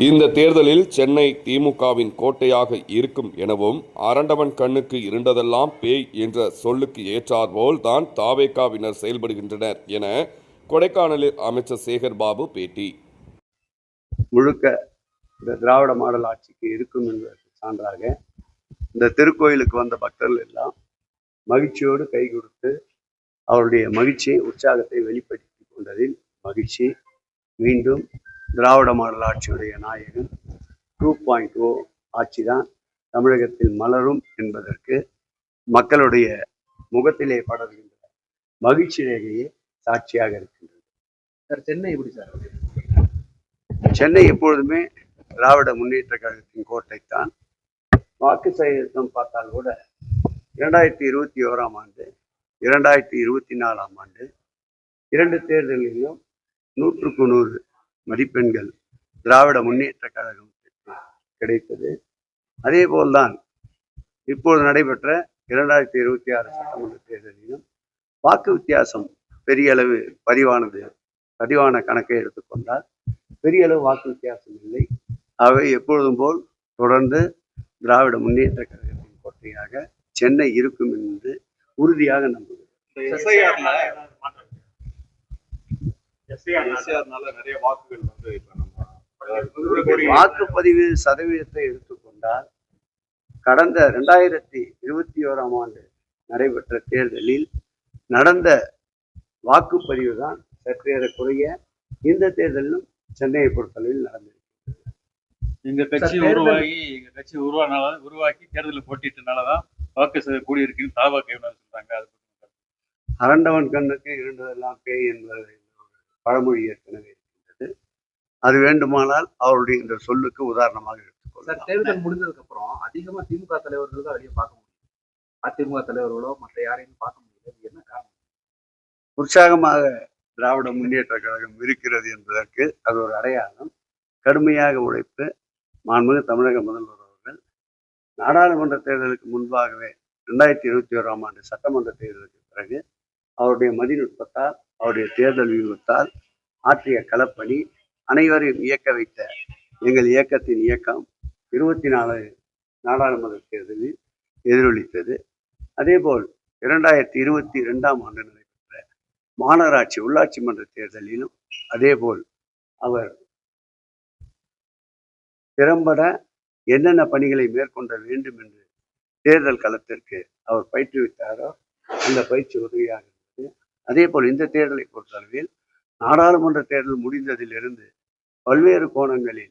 இந்த தேர்தலில் சென்னை திமுகவின் கோட்டையாக இருக்கும் எனவும், அரண்டவன் கண்ணுக்கு இருண்டதெல்லாம் பேய் என்ற சொல்லுக்கு ஏற்றாற்போல் தான் தாவேகாவினர் செயல்படுகின்றனர் என கொடைக்கானலில் அமைச்சர் சேகர்பாபு பேட்டி. முழுக்க இந்த திராவிட மாடல் ஆட்சிக்கு இருக்கும் என்பதற்கு சான்றாக இந்த திருக்கோயிலுக்கு வந்த பக்தர்கள் எல்லாம் மகிழ்ச்சியோடு கை கொடுத்து அவருடைய மகிழ்ச்சியை, உற்சாகத்தை வெளிப்படுத்தி கொண்டதில் மகிழ்ச்சி. மீண்டும் திராவிட மாடல் ஆட்சியுடைய நாயகன் 2.0 ஆட்சி தான் தமிழகத்தில் மலரும் என்பதற்கு மக்களுடைய முகத்திலே படர்கின்ற மகிழ்ச்சி ரேகையே சாட்சியாக இருக்கின்றது. சார், சென்னை எப்படி சார்? சென்னை எப்பொழுதுமே திராவிட முன்னேற்ற கழகத்தின் கோட்டைத்தான். வாக்கு சதவீதம் பார்த்தால் கூட 2021ஆம் ஆண்டு, 2024ஆம் ஆண்டு 2 தேர்தலிலும் 100க்கு 100 மதிப்பெண்கள் திராவிட முன்னேற்ற கழகம் கிடைத்தது. அதே போல்தான் இப்போது நடைபெற்ற 2026 சட்டமன்ற தேர்தலிலும் வாக்கு வித்தியாசம் பெரிய அளவு பதிவான கணக்கை எடுத்துக்கொண்டால் பெரிய அளவு வாக்கு வித்தியாசம் இல்லை. அவை எப்பொழுதும் போல் தொடர்ந்து திராவிட முன்னேற்ற கழகத்தின் கோட்டையாக சென்னை இருக்கும் என்று உறுதியாக நம்புகிறேன். வாக்குப்பதிவு சதவீதத்தை எடுத்துக்கொண்டால் கடந்த 2021ஆம் ஆண்டு நடைபெற்ற தேர்தலில் நடந்த வாக்குப்பதிவு தான் சற்றேறக்குறைய இந்த தேர்தலிலும் சென்னையை பொறுத்தளவில் நடந்திருக்கிறது. எங்க கட்சி உருவாக்கி தேர்தலில் போட்டிட்டனாலதான் வாக்கு கூடி இருக்குன்னு தாவாக சொல்றாங்க. அரண்டவன் கண்ணுக்கு இருண்டதெல்லாம் பேய் என்பது பழமொழி ஏற்கனவே இருக்கின்றது. அது வேண்டுமானால் அவருடைய இந்த சொல்லுக்கு உதாரணமாக எடுத்துக்கொள்ளலாம். தேர்தல் முடிந்ததுக்கு அப்புறம் அதிகமா திமுக தலைவர்கள் தான் வெளியே பார்க்க முடியும். அதிமுக தலைவர்களோ மற்ற யாரையும் பார்க்க முடியாது. என்ன காரணம்? உற்சாகமாக திராவிட முன்னேற்ற கழகம் இருக்கிறது என்பதற்கு அது ஒரு அடையாளம். கடுமையாக உழைப்பு மாண்புமிகு தமிழக முதல்வர் அவர்கள் நாடாளுமன்ற தேர்தலுக்கு முன்பாகவே 2021ஆம் ஆண்டு சட்டமன்ற தேர்தலுக்கு பிறகு அவருடைய மதிநுட்பத்தால், அவருடைய தேர்தல் வியூகத்தால் ஆற்றிய களப்பணி அனைவரையும் இயக்க வைத்த எங்கள் இயக்கத்தின் இயக்கம் 24 நாடாளுமன்ற தேர்தலில் எதிரொலித்தது. அதேபோல் 2022ஆம் ஆண்டு நடைபெற்ற மாநகராட்சி உள்ளாட்சி மன்ற தேர்தலிலும் அதேபோல் அவர் திறம்பட என்னென்ன பணிகளை மேற்கொள்ள வேண்டும் என்று தேர்தல் களத்திற்கு அவர் பயிற்றுவித்தாரோ அந்த பயிற்சி உதவியாக இருந்தது. அதே போல் இந்த தேர்தலை பொறுத்தளவில் நாடாளுமன்ற தேர்தல் முடிந்ததிலிருந்து பல்வேறு கோணங்களில்